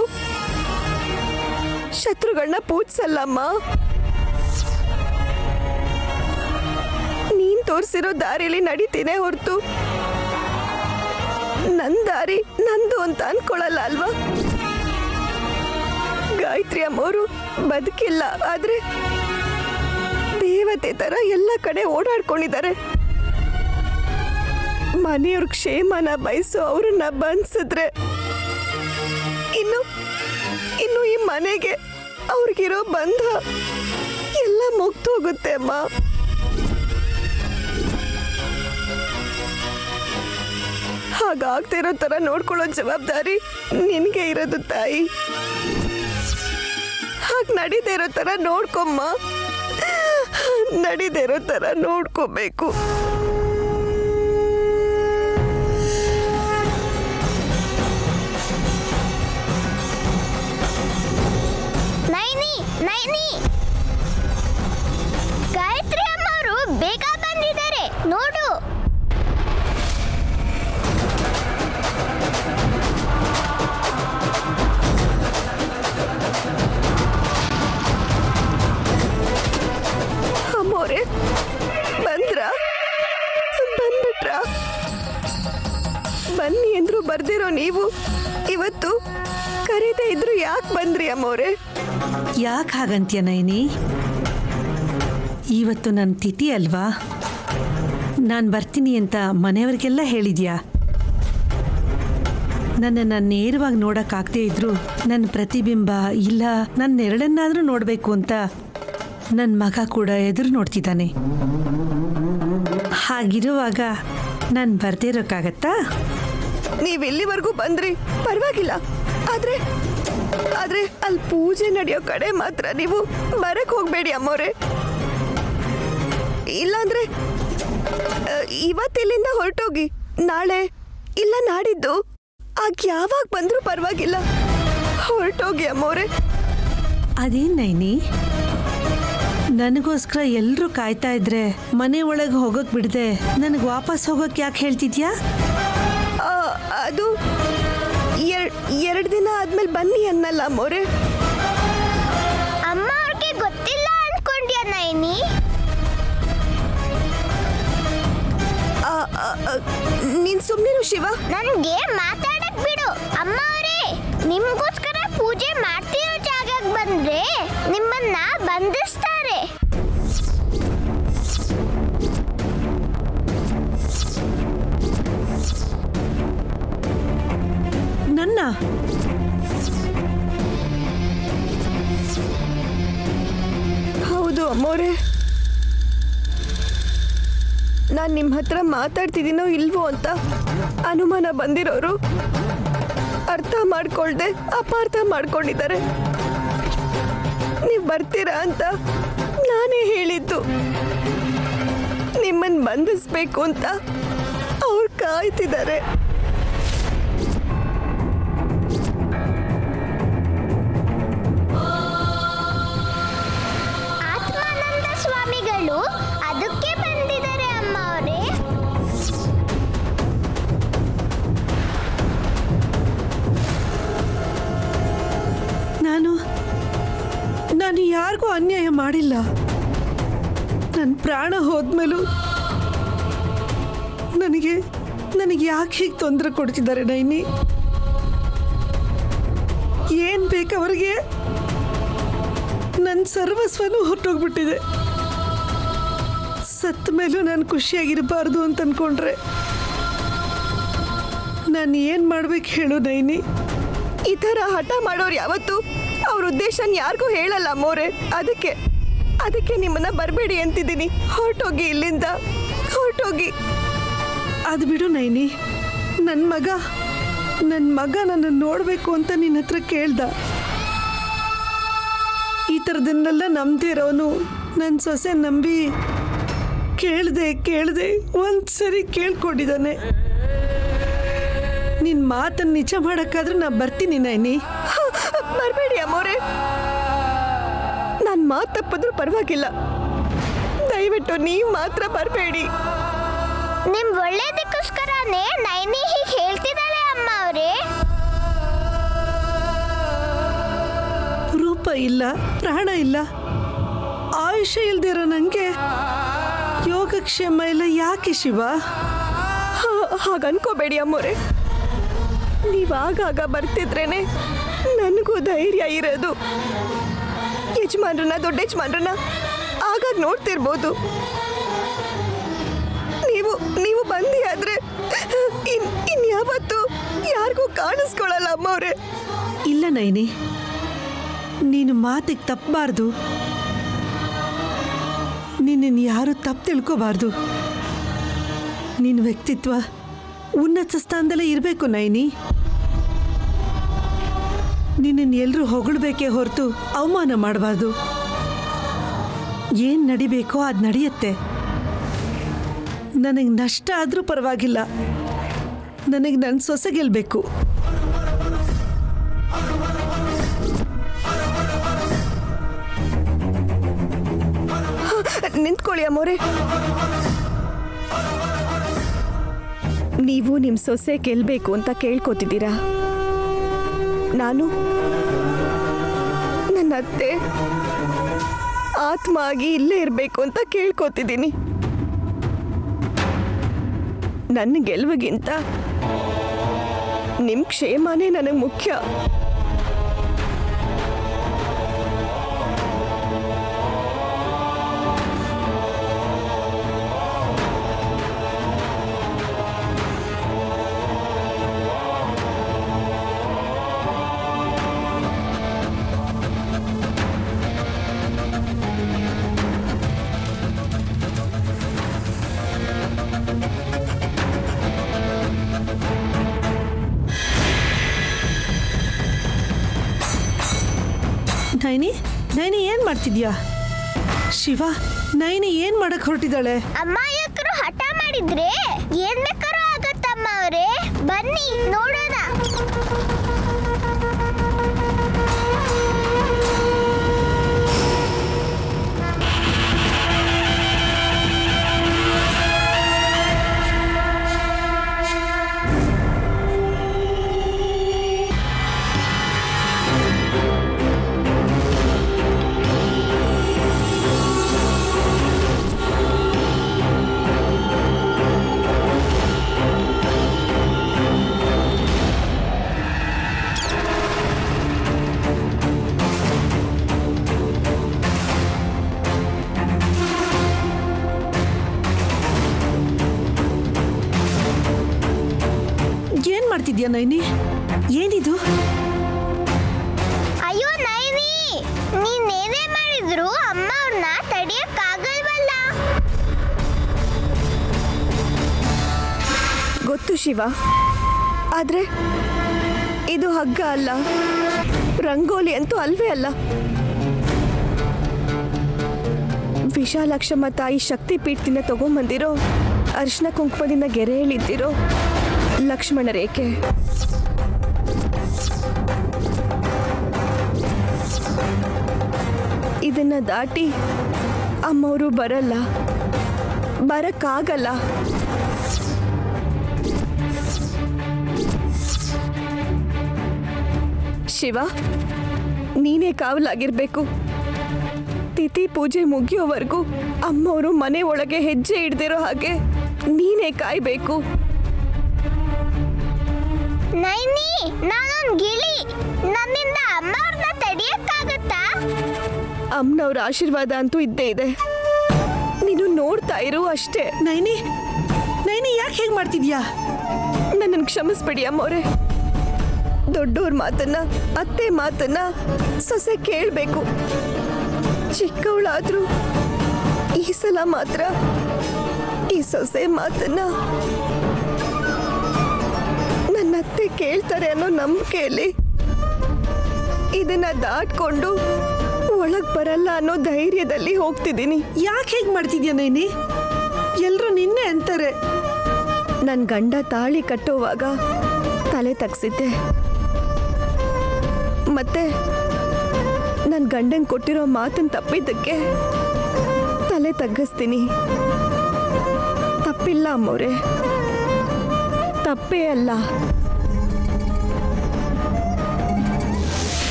ಶತ್ರುಗಳನ್ನ ಪೂಜಿಸಲ್ಲಮ್ಮ. ನೀನ್ ತೋರಿಸಿರೋ ದಾರಿಲಿ ನಡೀತೀನಿ ಹೊರತು ನನ್ ದಾರಿ ನಂದು ಅಂತ ಅನ್ಕೊಳಲ್ಲ ಅಲ್ವಾ? ಗಾಯತ್ರಿ ಅಮ್ಮವರು ಬದುಕಿಲ್ಲ, ಆದ್ರೆ ದೇವತೆ ತರ ಎಲ್ಲ ಕಡೆ ಓಡಾಡ್ಕೊಂಡಿದ್ದಾರೆ. ಮನೆಯವ್ರ ಕ್ಷೇಮನ ಬಯಸೋ ಅವ್ರನ್ನ ಬಂಧಿಸಿದ್ರೆ ಇನ್ನು ಈ ಮನೆಗೆ ಅವ್ರಿಗಿರೋ ಬಂಧ ಎಲ್ಲ ಮುಗ್ದೋಗುತ್ತೆ ಅಮ್ಮ. ಹಾಗಾಗ್ತಿರೋ ತರ ನೋಡ್ಕೊಳ್ಳೋ ಜವಾಬ್ದಾರಿ ನಿನ್ಗೆ ಇರೋದು ತಾಯಿ. ಹಾಗೆ ನಡೀದೇ ಇರೋ ತರ ನೋಡ್ಕೊಮ್ಮ. ನಡೀದೇ ಇರೋ ತರ ನೋಡ್ಕೋಬೇಕು. ನೈನಿ ನೈನಿ, ಗಾಯತ್ರಿ ಅಮ್ಮವರು ಬೇಗ ಬಂದಿದ್ದಾರೆ ನೋಡು. ಅಮ್ಮೋರೆ ಬಂದ್ಬಿಟ್ರಾ? ಬನ್ನಿ ಅಂದ್ರು ಬರ್ದಿರೋ ನೀವು ಇವತ್ತು ಕರೀದೇ ಇದ್ರು ಯಾಕೆ ಬಂದ್ರಿ ಅಮ್ಮೋರೆ? ಯಾಕೆ ಹಾಗಂತ್ಯ ನೈನಿ? ಇವತ್ತು ನನ್ನ ತಿಥಿ ಅಲ್ವಾ? ನಾನು ಬರ್ತೀನಿ ಅಂತ ಮನೆಯವ್ರಿಗೆಲ್ಲ ಹೇಳಿದ್ಯಾ? ನನ್ನನ್ನು ನೇರವಾಗಿ ನೋಡೋಕ್ಕಾಗದೇ ಇದ್ರು ನನ್ನ ಪ್ರತಿಬಿಂಬ ಇಲ್ಲ ನನ್ನ ನೆರಳನ್ನಾದರೂ ನೋಡಬೇಕು ಅಂತ ನನ್ನ ಮಗ ಕೂಡ ಎದುರು ನೋಡ್ತಿದ್ದಾನೆ. ಹಾಗಿರುವಾಗ ನಾನು ಬರ್ದೇ ಇರೋಕ್ಕಾಗತ್ತಾ? ನೀವು ಇಲ್ಲಿವರೆಗೂ ಬಂದ್ರಿ, ಪರವಾಗಿಲ್ಲ. ಆದ್ರೆ ಅಲ್ಲಿ ಪೂಜೆ ನಡೆಯೋ ಕಡೆ ಮಾತ್ರ ನೀವು ಬರಕ್ ಹೋಗ್ಬೇಡಿ ಅಮ್ಮೋರೆ. ಇಲ್ಲಾಂದ್ರೆ ಇವತ್ತಿಲ್ಲಿಂದ ಹೊರಟೋಗಿ ನಾಳೆ ಇಲ್ಲ ನಾಡಿದ್ದು ಆಗ ಯಾವಾಗ ಬಂದ್ರೂ ಪರವಾಗಿಲ್ಲ, ಹೊರಟೋಗಿ ಅಮ್ಮೋರೆ. ಅದೇನ್ ನೈನಿ, ನನಗೋಸ್ಕರ ಎಲ್ಲರೂ ಕಾಯ್ತಾ ಇದ್ರೆ ಮನೆ ಒಳಗೆ ಹೋಗೋಕ್ ಬಿಡದೆ ನನಗೆ ವಾಪಸ್ ಹೋಗೋಕೆ ಯಾಕೆ ಹೇಳ್ತಿದ್ಯಾ? ಅದು 2 ದಿನ ಆದ್ಮೇಲೆ ಬನ್ನಿ ಅನ್ನಲ್ಲ ಅಮ್ಮೋರೆ. ಅಮ್ಮ ಅವ್ರಿಗೆ ಗೊತ್ತಿಲ್ಲ ಅನ್ಕೊಂಡ್ಯಾ ನೈನಿ? ನೀನ್ ಸುಮ್ಮನಿರು ಶಿವ. ನನ್ಗೆ ಮಾತಾಡಕ್ ಬಿಡು. ಅಮ್ಮ ಅವರೇ, ನಿಮ್ಗೋಸ್ಕರ ಪೂಜೆ ಮಾಡ್ತಿರೋ ಜಾಗಕ್ಕೆ ಬಂದ್ರೆ ನಿಮ್ಮನ್ನ ಬಂಧಿಸ್ತಾರೆ. ಅಮ್ಮೋರೆ. ನಾನು ನಿಮ್ಮ ಹತ್ರ ಮಾತಾಡ್ತಿದ್ದೀನೋ ಇಲ್ವೋ ಅಂತ ಅನುಮಾನ ಬಂದಿರೋರು ಅರ್ಥ ಮಾಡ್ಕೊಳ್ದೆ ಅಪಾರ್ಥ ಮಾಡ್ಕೊಂಡಿದ್ದಾರೆ. ನೀವು ಬರ್ತೀರಾ ಅಂತ ನಾನೇ ಹೇಳಿದ್ದು. ನಿಮ್ಮನ್ನು ಬಂಧಿಸ್ಬೇಕು ಅಂತ ಅವ್ರು ಕಾಯ್ತಿದ್ದಾರೆ. ಆತ್ಮಾನಂದ ಸ್ವಾಮಿಗಳು ಅದಕ್ಕೆ ಬಂದಿದ್ದಾರೆ ಅಮ್ಮ ಅವರೇ. ನಾನು ಯಾರಿಗೂ ಅನ್ಯಾಯ ಮಾಡಿಲ್ಲ. ನನ್ನ ಪ್ರಾಣ ಹೋದ್ಮೇಲೂ ನನಗೆ ಯಾಕೆ ಹೀಗೆ ತೊಂದರೆ ಕೊಡ್ತಿದ್ದಾರೆ ನೈನಿ? ಏನು ಬೇಕು ಅವರಿಗೆ? ನನ್ನ ಸರ್ವಸ್ವನೂ ಹೊರಟೋಗ್ಬಿಟ್ಟಿದೆ. ಸತ್ತ ಮೇಲೂ ನಾನು ಖುಷಿಯಾಗಿರಬಾರ್ದು ಅಂತ ಅಂದ್ಕೊಂಡ್ರೆ ನಾನು ಏನು ಮಾಡ್ಬೇಕು ಹೇಳು ನೈನಿ? ಈ ಥರ ಹಠ ಮಾಡೋರು ಯಾವತ್ತು ಅವ್ರ ಉದ್ದೇಶನ ಯಾರಿಗೂ ಹೇಳಲ್ಲ ಅಮ್ಮೋರೆ. ಅದಕ್ಕೆ ನಿಮ್ಮನ್ನ ಬರಬೇಡಿ ಅಂತಿದ್ದೀನಿ. ಹೊರಟೋಗಿ ಇಲ್ಲಿಂದ, ಹೊರಟೋಗಿ. ಅದು ಬಿಡು ನೈನಿ. ನನ್ನ ಮಗ ನನ್ನನ್ನು ನೋಡಬೇಕು ಅಂತ ನಿನ್ನ ಹತ್ರ ಕೇಳ್ದ. ಈ ಥರದನ್ನೆಲ್ಲ ನಂಬದೇ ಇರೋನು ನನ್ನ ಸೊಸೆ ನಂಬಿ ಕೇಳ್ದೆ ಒಂದ್ಸರಿ ಕೇಳ್ಕೊಂಡಿದ್ದಾನೆ. ನಿನ್ನ ಮಾತನ್ನು ನಿಜ ಮಾಡೋಕ್ಕಾದ್ರೆ ನಾ ಬರ್ತೀನಿ ನೈನಿ. ಬರಬೇಡಿ ಅಮ್ಮೋರೆ. ನನ್ನ ಮಾತು ತಪ್ಪಿದ್ರೂ ಪರವಾಗಿಲ್ಲ, ದಯವಿಟ್ಟು ನೀವು ಮಾತ್ರ ಬರಬೇಡಿ. ನಿಮ್ ಒಳ್ಳೇದಕ್ಕೋಸ್ಕರನೇ ನೈನಿ ಹೀಗೆ ಹೇಳ್ತಿದ್ದಾಳೆ ಅಮ್ಮ ಅವರೇ. ರೂಪ ಇಲ್ಲ, ಪ್ರಾಣ ಇಲ್ಲ, ಆಯುಷ್ಯ ಇಲ್ದಿರೋ ನನಗೆ ಯೋಗಕ್ಷೇಮ ಇಲ್ಲ. ಯಾಕೆ ಶಿವ? ಹಾಗನ್ಕೋಬೇಡಿ ಅಮ್ಮೋರೆ. ನೀವು ಆಗಾಗ ಬರ್ತಿದ್ರೇನೆ ನನಗೂ ಧೈರ್ಯ ಇರೋದು. ಯಜಮಾನ್ರನ್ನ, ದೊಡ್ಡ ಯಜಮಾನ್ರನ್ನ ಆಗಾಗ ನೋಡ್ತಿರ್ಬೋದು. ನೀವು ಬಂದಿ ಆದ್ರೆ ಇನ್ಯಾವತ್ತು ಯಾರಿಗೂ ಕಾಣಿಸ್ಕೊಳ್ಳಲ್ಲ ಅಮ್ಮವ್ರೆ. ಇಲ್ಲ ನೈನಿ, ನೀನು ಮಾತಿಗೆ ತಪ್ಪಬಾರ್ದು. ನಿನ್ನನ್ನು ಯಾರು ತಪ್ಪು ತಿಳ್ಕೋಬಾರ್ದು. ನಿನ್ನ ವ್ಯಕ್ತಿತ್ವ ಉನ್ನತ ಸ್ಥಾನದಲ್ಲೇ ಇರಬೇಕು ನೈನಿ. ನಿನ್ನನ್ನು ಎಲ್ಲರೂ ಹೊಗಳ್ಬೇಕೇ ಹೊರತು ಅವಮಾನ ಮಾಡಬಾರ್ದು. ಏನು ನಡಿಬೇಕೋ ಅದು ನಡೆಯುತ್ತೆ. ನನಗೆ ನಷ್ಟ ಆದರೂ ಪರವಾಗಿಲ್ಲ, ನನಗೆ ನನ್ನ ಸೊಸೆ ಗೆಲ್ಲಬೇಕು. ನಿಂತ್ಕೊಳ್ಳಿ ಅಮ್ಮೋರೆ. ನೀವು ನಿಮ್ಮ ಸೊಸೆ ಗೆಲ್ಲಬೇಕು ಅಂತ ಕೇಳ್ಕೊತಿದ್ದೀರಾ. ನಾನು ನನ್ನ ಅತ್ತೆ ಆತ್ಮ ಆಗಿ ಇಲ್ಲೇ ಇರಬೇಕು ಅಂತ ಕೇಳ್ಕೊತಿದ್ದೀನಿ. ನನ್ನ ಗೆಲುವಿಗಿಂತ ನಿಮ್ಮ ಕ್ಷೇಮನೇ ನನಗೆ ಮುಖ್ಯ. ನೈನಿ ಏನು ಮಾಡ್ತಿದ್ಯಾ? ಶಿವ, ನೈನಿ ಏನು ಮಾಡಕ್ ಹೊರಟಿದ್ದಾಳೆ? ಅಮ್ಮಾಯಕರು ಹಠ ಮಾಡಿದ್ರೆ ಏನ್ ಬೇಕಾದ್ರೂ ಆಗತ್ತಮ್ಮ ಅವರೇ. ಬನ್ನಿ ನೋಡೋಣ. ಏನ್ ಮಾಡ್ತಿದ್ಯಾ ನೈನಿ? ಏನಿದು? ಅಯ್ಯೋ ನೈನಿ, ನೀನೇನೇ ಮಾಡಿದ್ರು ಆದ್ರೂ ಅಮ್ಮ ಅವ್ರನ್ನ ತಡಿಯಕ್ಕಾಗಲ್ವಲ್ಲ. ಗೊತ್ತು ಶಿವ, ಆದ್ರೆ ಇದು ಹಗ್ಗ ಅಲ್ಲ, ರಂಗೋಲಿ ಅಂತೂ ಅಲ್ವೇ ಅಲ್ಲ. ವಿಶಾಲಾಕ್ಷಮ್ಮ ತಾಯಿ ಶಕ್ತಿ ಪೀಠದಿಂದ ತಗೊಂಬಂದಿರೋ ಅರಿಶಿನ ಕುಂಕುಮದಿಂದ ಗೆರೆ ಎಳಿದಿರೋ ಲಕ್ಷ್ಮಣ ರೇಖೆ. ಇದನ್ನ ದಾಟಿ ಅಮ್ಮವರು ಬರಲ್ಲ, ಬರಕ್ಕಾಗಲ್ಲ. ಶಿವ, ನೀನೇ ಕಾವಲಾಗಿರ್ಬೇಕು. ತಿಥಿ ಪೂಜೆ ಮುಗಿಯೋವರೆಗೂ ಅಮ್ಮವರು ಮನೆ ಒಳಗೆ ಹೆಜ್ಜೆ ಇಡ್ದಿರೋ ಹಾಗೆ ನೀನೇ ಕಾಯ್ಬೇಕು. ನೈನಿ, ನಾನೊಂದ್ ಗಿಳಿ, ನನ್ನಿಂದ ಅಮ್ಮ ಅವ್ರನ್ನ ತಡಿಯಕ್ಕಾಗತ್ತಾ? ಅಮ್ಮನವ್ರ ಆಶೀರ್ವಾದ ಅಂತೂ ಇದ್ದೇ ಇದೆ, ನೀನು ನೋಡ್ತಾ ಇರು ಅಷ್ಟೇ. ನೈನಿ ಯಾಕೆ ಹೇಗೆ ಮಾಡ್ತಿದ್ಯಾ? ನನ್ನನ್ನು ಕ್ಷಮಿಸ್ಬಿಡಿ ಅಮ್ಮವ್ರೆ. ದೊಡ್ಡೋರ್ ಮಾತನ್ನ, ಅತ್ತೆ ಮಾತನ್ನ ಸೊಸೆ ಕೇಳಬೇಕು. ಚಿಕ್ಕವಳಾದ್ರೂ ಈ ಸಲ ಮಾತ್ರ ಈ ಸೊಸೆ ಮಾತನ್ನ ನನ್ನ ಅತ್ತೆ ಕೇಳ್ತಾರೆ ಅನ್ನೋ ನಂಬಿಕೆಯಲ್ಲಿ ಇದನ್ನ ದಾಟ್ಕೊಂಡು ಒಳಗ್ ಬರಲ್ಲ ಅನ್ನೋ ಧೈರ್ಯದಲ್ಲಿ ಹೋಗ್ತಿದ್ದೀನಿ. ಯಾಕೆ ಹೇಗೆ ಮಾಡ್ತಿದ್ಯಾ ನೈನಿ? ಎಲ್ರು ನಿನ್ನೆ ಅಂತಾರೆ. ನನ್ನ ಗಂಡ ತಾಳಿ ಕಟ್ಟುವಾಗ ತಲೆ ತಗ್ಸಿದ್ದೆ, ಮತ್ತೆ ನನ್ನ ಗಂಡನ್ ಕೊಟ್ಟಿರೋ ಮಾತನ್ನ ತಪ್ಪಿದ್ದಕ್ಕೆ ತಲೆ ತಗ್ಗಿಸ್ತೀನಿ. ತಪ್ಪಿಲ್ಲ ಅಮ್ಮವ್ರೆ, ತಪ್ಪೇ ಅಲ್ಲ.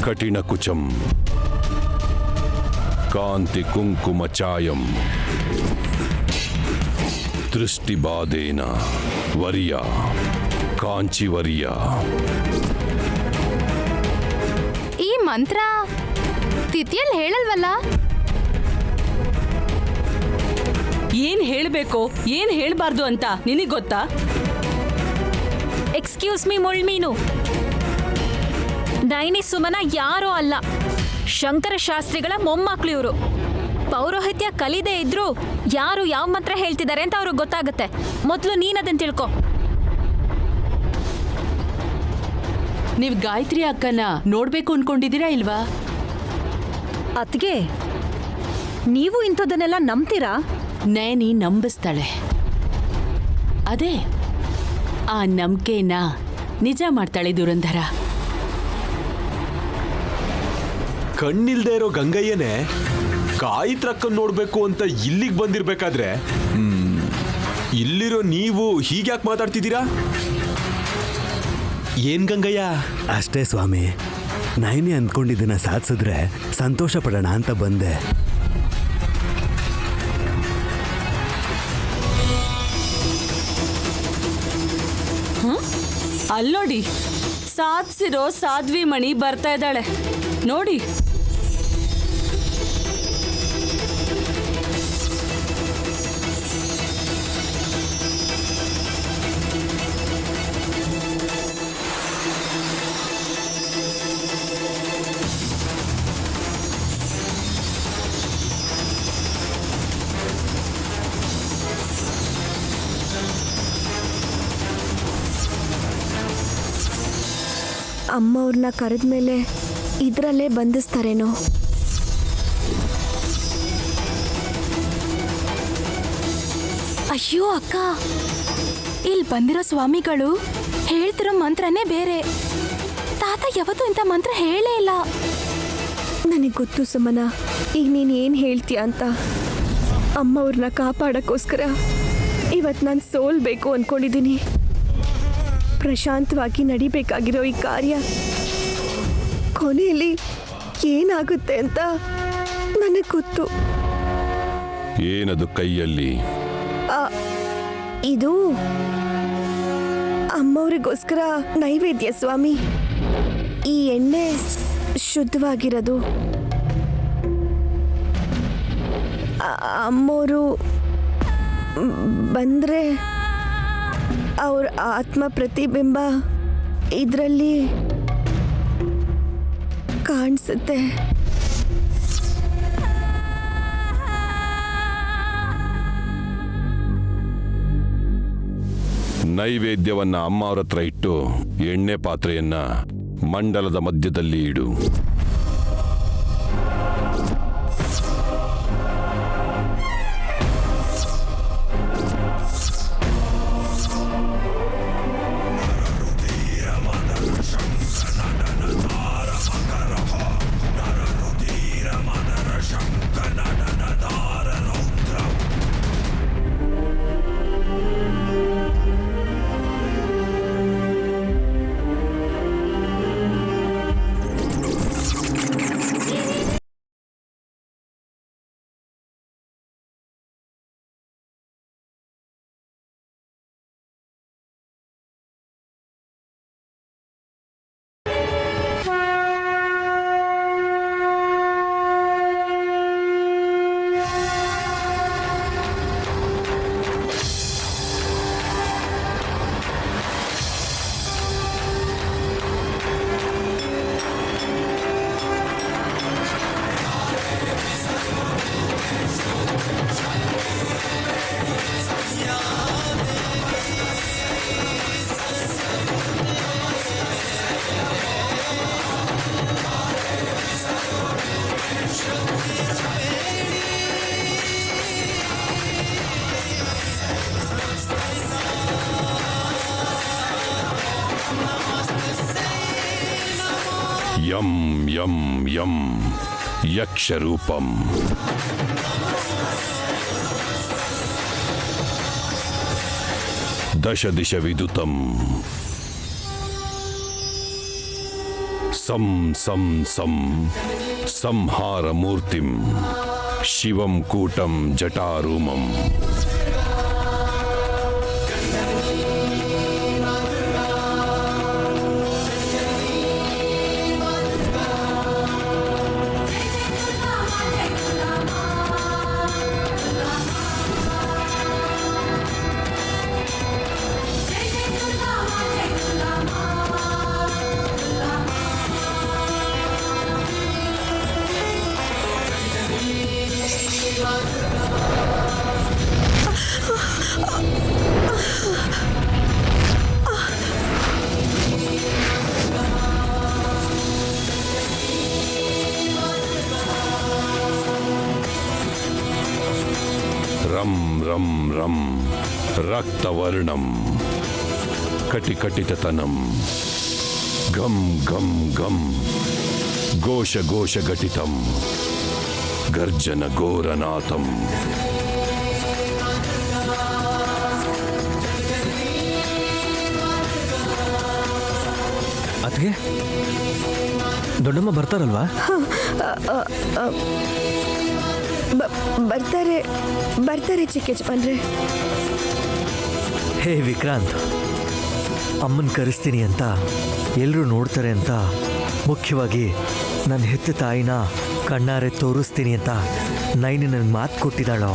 ಕಠಿಣ ಕುಚಂ ಕಾಂತಿ ಕುಂಕುಮ ಚಾಯಂ ದೃಷ್ಟಿಬಾಧೇನ ವರ್ಯ ಕಾಂಚಿವರ್ಯ. ಈ ಮಂತ್ರ ತಿಥಿಯಲ್ಲಿ ಹೇಳಲ್ವಲ್ಲ? ಏನ್ ಹೇಳ್ಬೇಕು ಏನ್ ಹೇಳ್ಬಾರ್ದು ಅಂತ ನಿನಗ್ ಗೊತ್ತಾ? ಎಕ್ಸ್ಕ್ಯೂಸ್ ಮೀ ಮುಳ್ಮೀನು, ನೈನಿ ಸುಮನ ಯಾರೋ ಅಲ್ಲ, ಶಂಕರ ಶಾಸ್ತ್ರಿಗಳ ಮೊಮ್ಮಕ್ಳು ಇವರು. ಪೌರೋಹಿತ್ಯ ಕಲಿದೇ ಇದ್ರು ಯಾರು ಯಾವ ಮಂತ್ರ ಹೇಳ್ತಿದ್ದಾರೆ ಅಂತ ಅವ್ರಿಗೆ ಗೊತ್ತಾಗುತ್ತೆ. ಮೊದಲು ನೀನದನ್ನ ತಿಳ್ಕೊ. ನೀವ್ ಗಾಯತ್ರಿ ಅಕ್ಕನ ನೋಡ್ಬೇಕು ಅನ್ಕೊಂಡಿದ್ದೀರಾ ಇಲ್ವಾ? ಅತ್ಗೆ, ನೀವು ಇಂಥದನ್ನೆಲ್ಲ ನಂಬ್ತೀರಾ? ನೈನಿ ನಂಬಿಸ್ತಾಳೆ. ಅದೇ ಆ ನಂಬಿಕೆನ ನಿಜ ಮಾಡ್ತಾಳೆ ದುರಂಧರ. ಕಣ್ಣಿಲ್ದೇ ಇರೋ ಗಂಗಯ್ಯನೇ ಗಾಯತ್ರಕ್ಕನ್ ನೋಡ್ಬೇಕು ಅಂತ ಇಲ್ಲಿಗೆ ಬಂದಿರ್ಬೇಕಾದ್ರೆ ಇಲ್ಲಿರೋ ನೀವು ಹೀಗ್ಯಾಕೆ ಮಾತಾಡ್ತಿದ್ದೀರಾ? ಏನ್ ಗಂಗಯ್ಯ? ಅಷ್ಟೇ ಸ್ವಾಮಿ, ನೈನಿ ಅಂದ್ಕೊಂಡಿದ್ದನ್ನ ಸಾಧಿಸಿದ್ರೆ ಸಂತೋಷ ಪಡೋಣ ಅಂತ ಬಂದೆ. ಅಲ್ಲೋಡಿ, ಸಾಧಿಸಿರೋ ಸಾಧ್ವಿ ಮಣಿ ಬರ್ತಾ ಇದ್ದಾಳೆ ನೋಡಿ. ಅಮ್ಮವ್ರನ್ನ ಕರೆದ್ಮೇಲೆ ಇದರಲ್ಲೇ ಬಂಧಿಸ್ತಾರೇನೋ. ಅಯ್ಯೋ ಅಕ್ಕ, ಇಲ್ಲಿ ಬಂದಿರೋ ಸ್ವಾಮಿಗಳು ಹೇಳ್ತಿರೋ ಮಂತ್ರನೇ ಬೇರೆ. ತಾತ ಯಾವತ್ತೂ ಇಂಥ ಮಂತ್ರ ಹೇಳೇ ಇಲ್ಲ. ನನಗೆ ಗೊತ್ತು ಸುಮನ, ಈಗ ನೀನು ಏನು ಹೇಳ್ತೀಯ ಅಂತ. ಅಮ್ಮ ಅವ್ರನ್ನ ಕಾಪಾಡೋಕ್ಕೋಸ್ಕರ ಇವತ್ತು ನಾನು ಸೋಲ್ಬೇಕು ಅಂದ್ಕೊಂಡಿದ್ದೀನಿ. ಪ್ರಶಾಂತವಾಗಿ ನಡಿಬೇಕಾಗಿರೋ ಈ ಕಾರ್ಯ ಕೊನೆಯಲ್ಲಿ ಏನಾಗುತ್ತೆ ಅಂತ ನನಗೆ ಗೊತ್ತು. ಏನದು ಕೈಯಲ್ಲಿ? ಇದು ಅಮ್ಮವ್ರಿಗೋಸ್ಕರ ನೈವೇದ್ಯ ಸ್ವಾಮಿ. ಈ ಎಣ್ಣೆ ಶುದ್ಧವಾಗಿರೋದು. ಅಮ್ಮೋರು ಬಂದರೆ ಅವ್ರ ಆತ್ಮ ಪ್ರತಿಬಿಂಬ ಇದರಲ್ಲಿ ಕಾಣಿಸುತ್ತೆ. ನೈವೇದ್ಯವನ್ನ ಅಮ್ಮ ಅವ್ರ ಹತ್ರ ಇಟ್ಟು ಎಣ್ಣೆ ಪಾತ್ರೆಯನ್ನ ಮಂಡಲದ ಮಧ್ಯದಲ್ಲಿ ಇಡು. ಯಂ ಯಂ ಯಂ ಯಕ್ಷರೂಪಂ. ದಶ ದಿಶ ವಿದುತಂ. ಸಂ ಸಂ ಸಂ ಸಂಹಾರ ಮೂರ್ತಿಂ ಶಿವಂ ಕೂಟಂ ಜಟಾರೂಮಂ. ರಂ ರಂ ರಂ ರಕ್ತವರ್ಣಂ ಕಟಿಕಟಿತತನಂ ಗಂ ಗಂ ಗಂ ಘೋಷ ಘೋಷ ಘಟಿತಂ ಗರ್ಜನ ಘೋರನಾಥಂ. ಅದಕ್ಕೆ ದೊಡ್ಡಮ್ಮ ಬರ್ತಾರಲ್ವಾ? ಬರ್ತಾರೆ ಬರ್ತಾರೆ ಚಿಕ್ಕ ಯಜಮಾನ್ರೆ. ಹೇ ವಿಕ್ರಾಂತ್, ಅಮ್ಮನ ಕರೆಸ್ತೀನಿ ಅಂತ ಎಲ್ಲರೂ ನೋಡ್ತಾರೆ ಅಂತ, ಮುಖ್ಯವಾಗಿ ನನ್ನ ಹೆತ್ತ ತಾಯಿನ ಕಣ್ಣಾರೆ ತೋರಿಸ್ತೀನಿ ಅಂತ ನೈನಿ ನನಗೆ ಮಾತು ಕೊಟ್ಟಿದ್ದಾಳೋ.